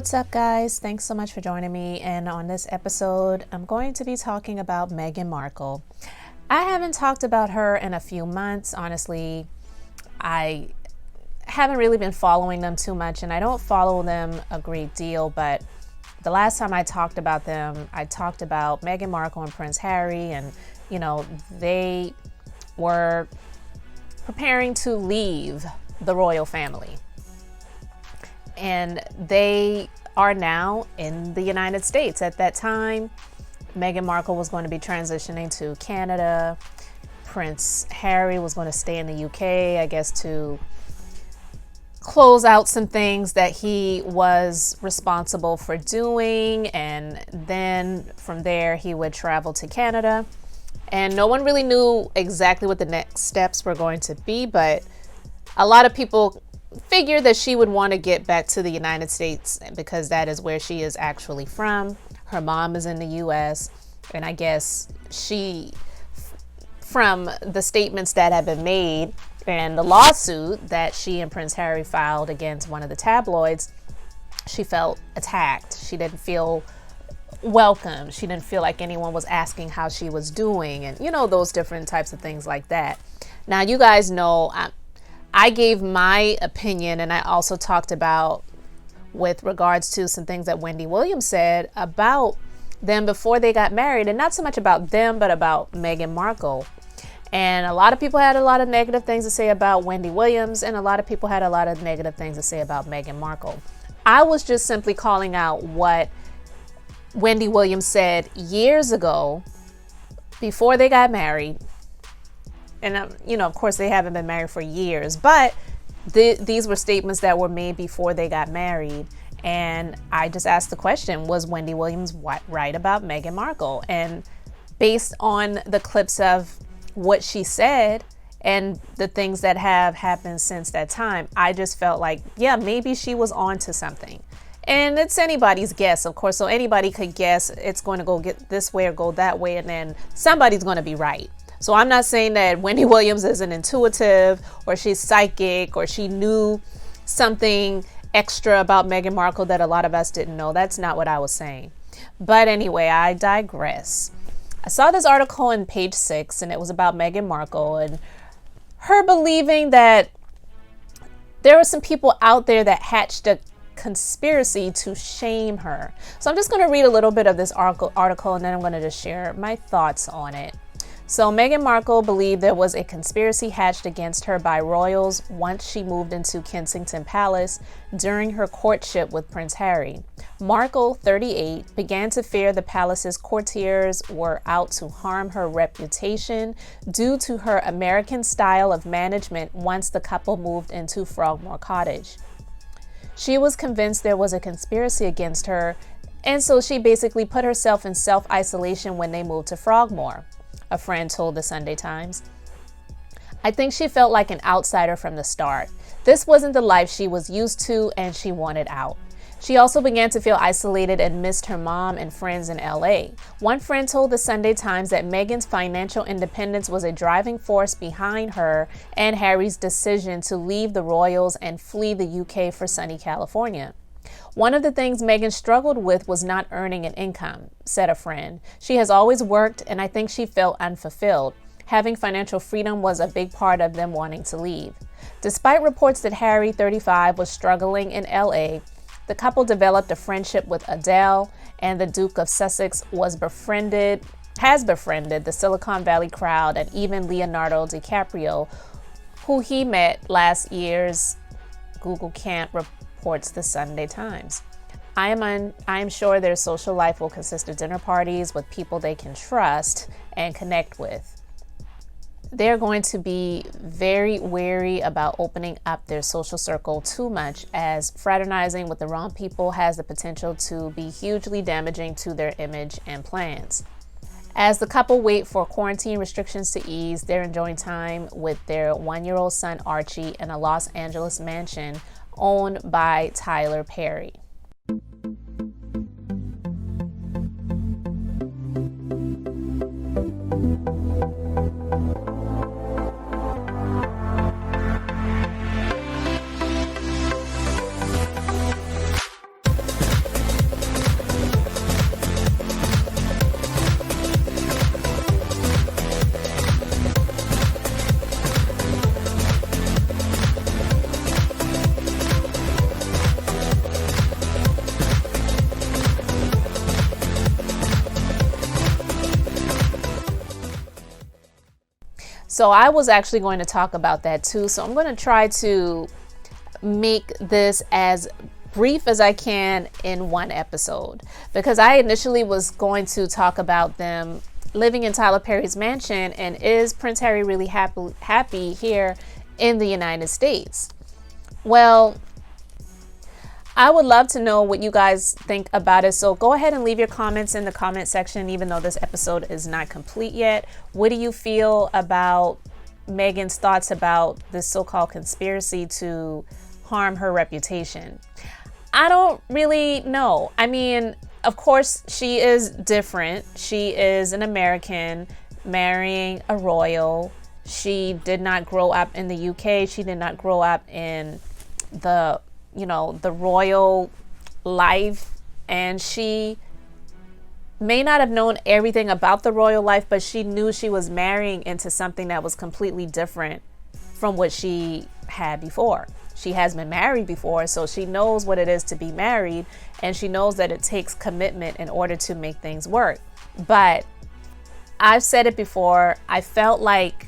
What's up, guys? Thanks so much for joining me. And on this episode, I'm going to be talking about Meghan Markle. I haven't talked about her in a few months. Honestly, I haven't really been following them too much, and I don't follow them a great deal. But the last time I talked about them, I talked about Meghan Markle and Prince Harry, and they were preparing to leave the royal family. And they are now in the United States. At that time, Meghan Markle was going to be transitioning to Canada. Prince Harry was going to stay in the UK, I guess, to close out some things that he was responsible for doing. And then from there, he would travel to Canada. And no one really knew exactly what the next steps were going to be, but a lot of people figured that she would want to get back to the United States because that is where she is actually from. Her mom is in the US, and I guess from the statements that have been made and the lawsuit that she and Prince Harry filed against one of the tabloids, she felt attacked. She didn't feel welcome. She didn't feel like anyone was asking how she was doing, and those different types of things like that. Now, you guys know I gave my opinion, and I also talked about with regards to some things that Wendy Williams said about them before they got married, and not so much about them, but about Meghan Markle. And a lot of people had a lot of negative things to say about Wendy Williams, and a lot of people had a lot of negative things to say about Meghan Markle. I was just simply calling out what Wendy Williams said years ago before they got married. And, of course, they haven't been married for years, but these were statements that were made before they got married. And I just asked the question, was Wendy Williams right about Meghan Markle? And based on the clips of what she said and the things that have happened since that time, I just felt like, yeah, maybe she was on to something. And it's anybody's guess, of course, so anybody could guess it's going to go get this way or go that way, and then somebody's going to be right. So I'm not saying that Wendy Williams isn't intuitive or she's psychic or she knew something extra about Meghan Markle that a lot of us didn't know. That's not what I was saying. But anyway, I digress. I saw this article in Page 6, and it was about Meghan Markle and her believing that there were some people out there that hatched a conspiracy to shame her. So I'm just going to read a little bit of this article, and then I'm going to just share my thoughts on it. So Meghan Markle believed there was a conspiracy hatched against her by royals once she moved into Kensington Palace during her courtship with Prince Harry. Markle, 38, began to fear the palace's courtiers were out to harm her reputation due to her American style of management once the couple moved into Frogmore Cottage. She was convinced there was a conspiracy against her, and so she basically put herself in self-isolation when they moved to Frogmore, a friend told the Sunday Times. I think she felt like an outsider from the start. This wasn't the life she was used to, and she wanted out. She also began to feel isolated and missed her mom and friends in LA. One friend told the Sunday Times that Meghan's financial independence was a driving force behind her and Harry's decision to leave the royals and flee the UK for sunny California. One of the things Meghan struggled with was not earning an income, said a friend. She has always worked, and I think she felt unfulfilled. Having financial freedom was a big part of them wanting to leave. Despite reports that Harry, 35, was struggling in LA, the couple developed a friendship with Adele, and the Duke of Sussex has befriended the Silicon Valley crowd and even Leonardo DiCaprio, who he met last year's Google Camp, reports the Sunday Times. I am sure their social life will consist of dinner parties with people they can trust and connect with. They're going to be very wary about opening up their social circle too much, as fraternizing with the wrong people has the potential to be hugely damaging to their image and plans. As the couple wait for quarantine restrictions to ease, they're enjoying time with their 1-year-old son Archie in a Los Angeles mansion owned by Tyler Perry. So I was actually going to talk about that too. So I'm going to try to make this as brief as I can in one episode, because I initially was going to talk about them living in Tyler Perry's mansion, and is Prince Harry really happy here in the United States? Well, I would love to know what you guys think about it. So go ahead and leave your comments in the comment section, even though this episode is not complete yet. What do you feel about Meghan's thoughts about this so-called conspiracy to harm her reputation? I don't really know. I mean, of course, she is different. She is an American marrying a royal. She did not grow up in the UK. She did not grow up in the royal life, and she may not have known everything about the royal life, but she knew she was marrying into something that was completely different from what she had before. She has been married before, so she knows what it is to be married, and she knows that it takes commitment in order to make things work. But I've said it before, I felt like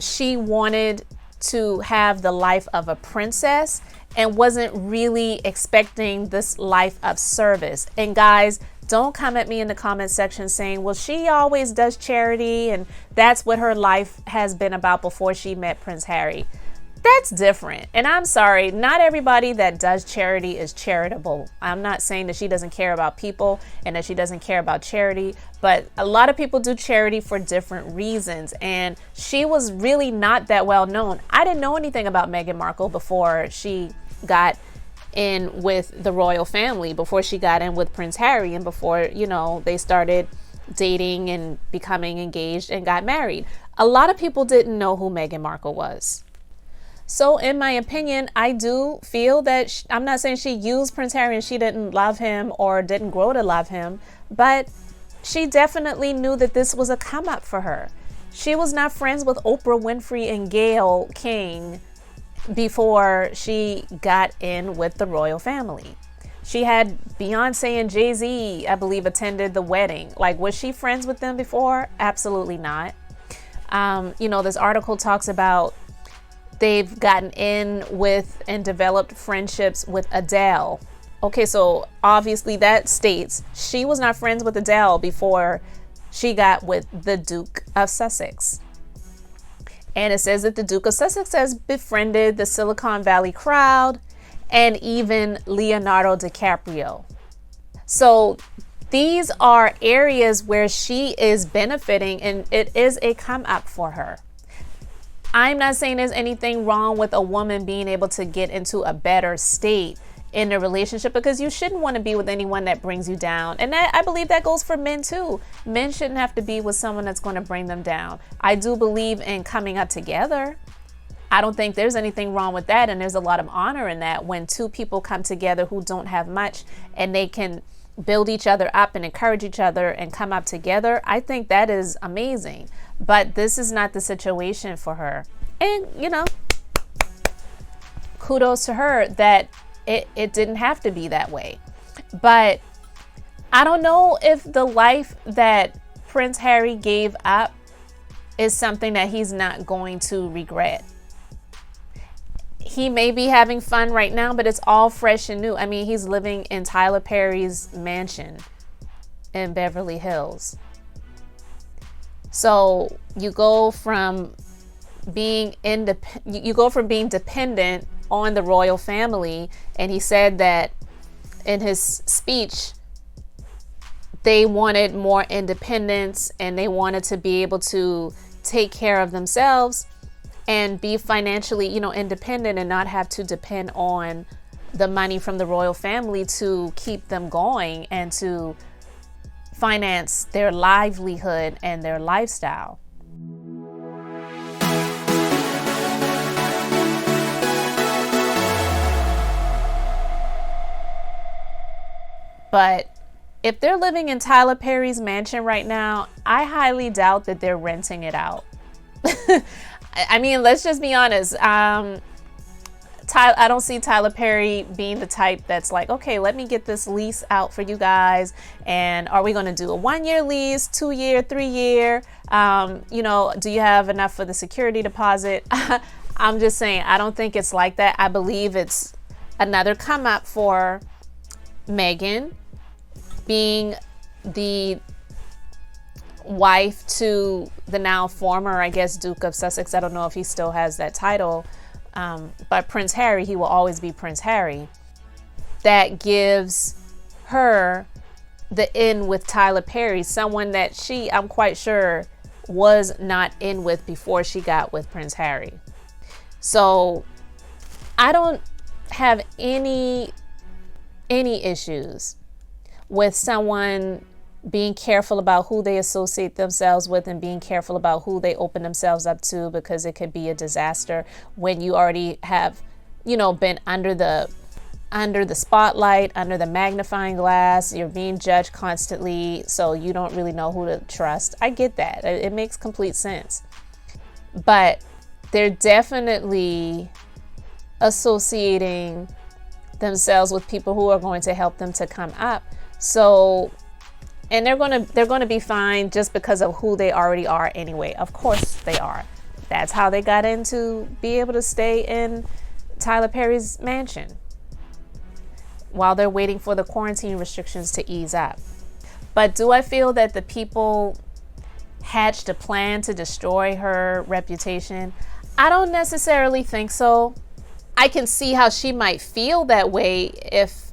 she wanted to have the life of a princess and wasn't really expecting this life of service. And guys, don't come at me in the comment section saying, well, she always does charity and that's what her life has been about before she met Prince Harry. That's different. And I'm sorry, not everybody that does charity is charitable. I'm not saying that she doesn't care about people and that she doesn't care about charity, but a lot of people do charity for different reasons. And she was really not that well known. I didn't know anything about Meghan Markle before she got in with the royal family, before she got in with Prince Harry, and before, they started dating and becoming engaged and got married. A lot of people didn't know who Meghan Markle was. So in my opinion, I do feel that I'm not saying she used Prince Harry and she didn't love him or didn't grow to love him, but she definitely knew that this was a come up for her. She was not friends with Oprah Winfrey and Gayle King before she got in with the royal family. She had Beyonce and Jay-Z, I believe, attended the wedding. Like, was she friends with them before? Absolutely not. This article talks about they've gotten in with and developed friendships with Adele. Okay, so obviously that states she was not friends with Adele before she got with the Duke of Sussex. And it says that the Duke of Sussex has befriended the Silicon Valley crowd and even Leonardo DiCaprio. So these are areas where she is benefiting, and it is a come up for her. I'm not saying there's anything wrong with a woman being able to get into a better state in a relationship, because you shouldn't want to be with anyone that brings you down. And that, I believe that goes for men too. Men shouldn't have to be with someone that's going to bring them down. I do believe in coming up together. I don't think there's anything wrong with that. And there's a lot of honor in that when two people come together who don't have much and they can build each other up and encourage each other and come up together. I think that is amazing. But this is not the situation for her. And, kudos to her that it didn't have to be that way. But I don't know if the life that Prince Harry gave up is something that he's not going to regret. He may be having fun right now, but it's all fresh and new. I mean, he's living in Tyler Perry's mansion in Beverly Hills. So you go from being dependent on the royal family, and he said that in his speech they wanted more independence and they wanted to be able to take care of themselves and be financially, independent and not have to depend on the money from the royal family to keep them going and to finance their livelihood and their lifestyle. But if they're living in Tyler Perry's mansion right now, I highly doubt that they're renting it out. I mean, let's just be honest. I don't see Tyler Perry being the type that's like, okay, let me get this lease out for you guys. And are we going to do a 1-year lease, 2-year, 3-year? Do you have enough for the security deposit? I'm just saying, I don't think it's like that. I believe it's another come up for Meghan being the wife to the now former, I guess, Duke of Sussex. I don't know if he still has that title. But Prince Harry, he will always be Prince Harry. That gives her the in with Tyler Perry, someone that I'm quite sure, was not in with before she got with Prince Harry. So I don't have any issues with someone being careful about who they associate themselves with and being careful about who they open themselves up to, because it could be a disaster when you already have, been under the spotlight, under the magnifying glass. You're being judged constantly, so you don't really know who to trust. I get that. It makes complete sense. But they're definitely associating themselves with people who are going to help them to come up. So, and they're going to be fine just because of who they already are anyway. Of course they are. That's how they got in to be able to stay in Tyler Perry's mansion while they're waiting for the quarantine restrictions to ease up. But do I feel that the people hatched a plan to destroy her reputation? I don't necessarily think so. I can see how she might feel that way if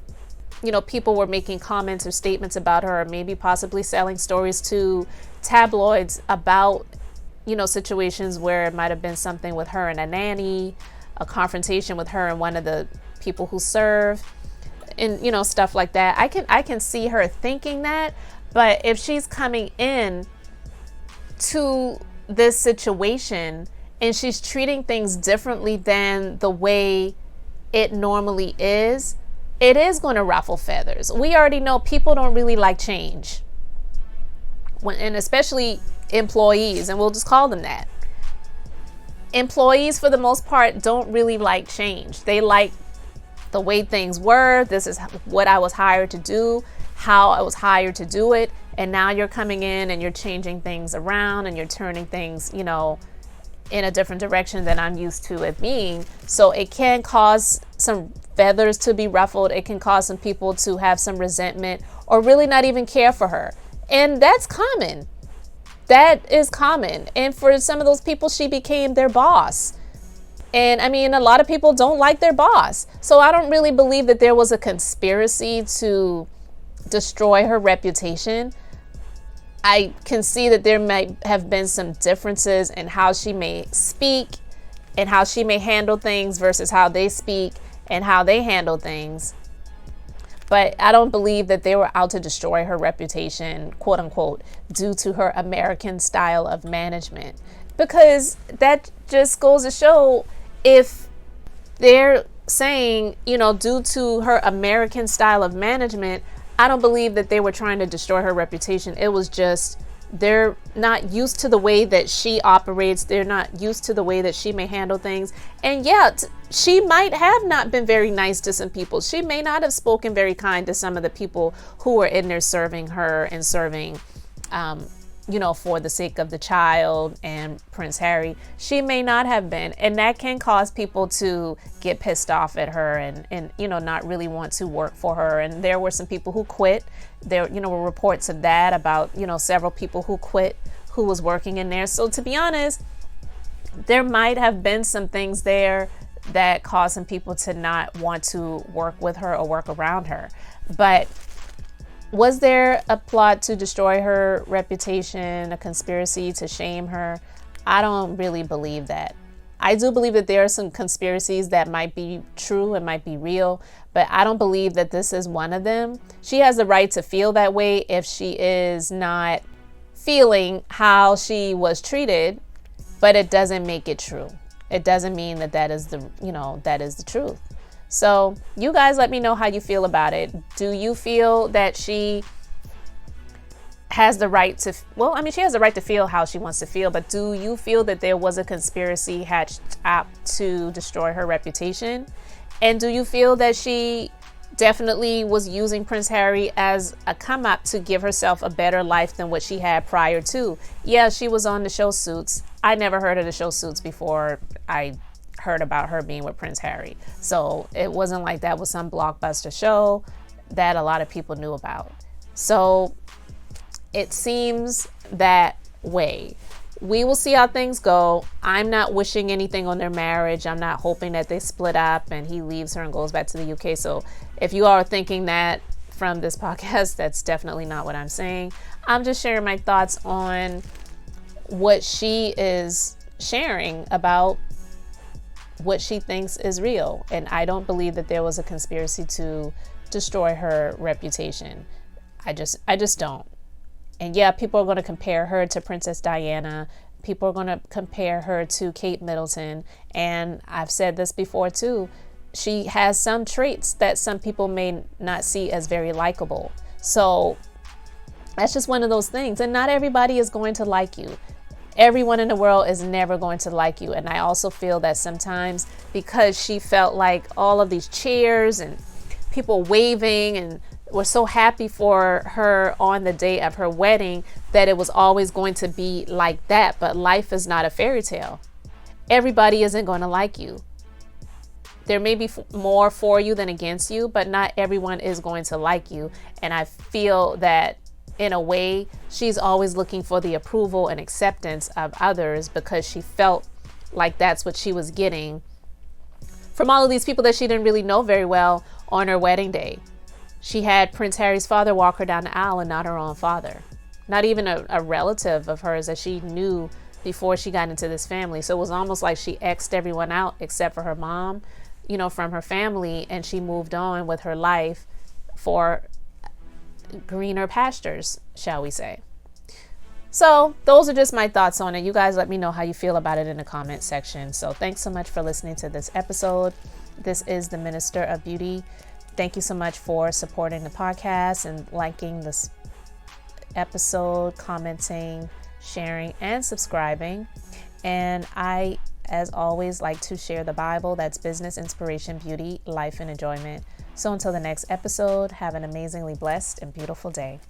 people were making comments or statements about her, or maybe possibly selling stories to tabloids about, situations where it might have been something with her and a nanny, a confrontation with her and one of the people who serve, and, stuff like that. I can see her thinking that, but if she's coming in to this situation and she's treating things differently than the way it normally is, it is going to ruffle feathers. We already know people don't really like change, and especially employees, and we'll just call them that. Employees, for the most part, don't really like change. They like the way things were. This is what I was hired to do, how I was hired to do it, and now you're coming in and you're changing things around and you're turning things, in a different direction than I'm used to it being. So it can cause some feathers to be ruffled. It can cause some people to have some resentment or really not even care for her. And that's common. That is common. And for some of those people, she became their boss. And I mean, a lot of people don't like their boss. So I don't really believe that there was a conspiracy to destroy her reputation. I can see that there might have been some differences in how she may speak and how she may handle things versus how they speak and how they handle things. But I don't believe that they were out to destroy her reputation, quote unquote, due to her American style of management. Because that just goes to show, if they're saying, due to her American style of management, I don't believe that they were trying to destroy her reputation. It was just, they're not used to the way that she operates. They're not used to the way that she may handle things. And yet, she might have not been very nice to some people. She may not have spoken very kind to some of the people who were in there serving her and serving, for the sake of the child and Prince Harry. She may not have been. And that can cause people to get pissed off at her and not really want to work for her. And there were some people who quit. There, were reports of that about, several people who quit who was working in there. So to be honest, there might have been some things there that caused some people to not want to work with her or work around her. But was there a plot to destroy her reputation, a conspiracy to shame her? I don't really believe that. I do believe that there are some conspiracies that might be true and might be real, but I don't believe that this is one of them. She has the right to feel that way if she is not feeling how she was treated, but it doesn't make it true. It doesn't mean that is the truth. So you guys let me know how you feel about it. Do you feel that she has the right to, well, I mean, she has the right to feel how she wants to feel, but do you feel that there was a conspiracy hatched up to destroy her reputation? And do you feel that she definitely was using Prince Harry as a come up to give herself a better life than what she had prior to? Yeah, she was on the show Suits. I never heard of the show Suits before I heard about her being with Prince Harry. So it wasn't like that was some blockbuster show that a lot of people knew about. So it seems that way. We will see how things go. I'm not wishing anything on their marriage. I'm not hoping that they split up and he leaves her and goes back to the UK. So if you are thinking that from this podcast, that's definitely not what I'm saying. I'm just sharing my thoughts on what she is sharing about what she thinks is real. And I don't believe that there was a conspiracy to destroy her reputation. I just don't. And yeah, people are going to compare her to Princess Diana. People are going to compare her to Kate Middleton. And I've said this before too. She has some traits that some people may not see as very likable. So that's just one of those things. And not everybody is going to like you. Everyone in the world is never going to like you. And I also feel that sometimes because she felt like all of these cheers and people waving and were so happy for her on the day of her wedding that it was always going to be like that. But life is not a fairy tale. Everybody isn't going to like you. There may be more for you than against you, but not everyone is going to like you. And I feel that in a way, she's always looking for the approval and acceptance of others because she felt like that's what she was getting from all of these people that she didn't really know very well on her wedding day. She had Prince Harry's father walk her down the aisle and not her own father. Not even a relative of hers that she knew before she got into this family. So it was almost like she X'd everyone out except for her mom, from her family, and she moved on with her life for greener pastures, shall we say. So those are just my thoughts on it. You guys let me know how you feel about it in the comment section. So thanks so much for listening to this episode. This is the Minister of Beauty. Thank you so much for supporting the podcast and liking this episode, commenting, sharing, and subscribing. And I, as always, like to share the Bible. That's business, inspiration, beauty, life, and enjoyment. So until the next episode, have an amazingly blessed and beautiful day.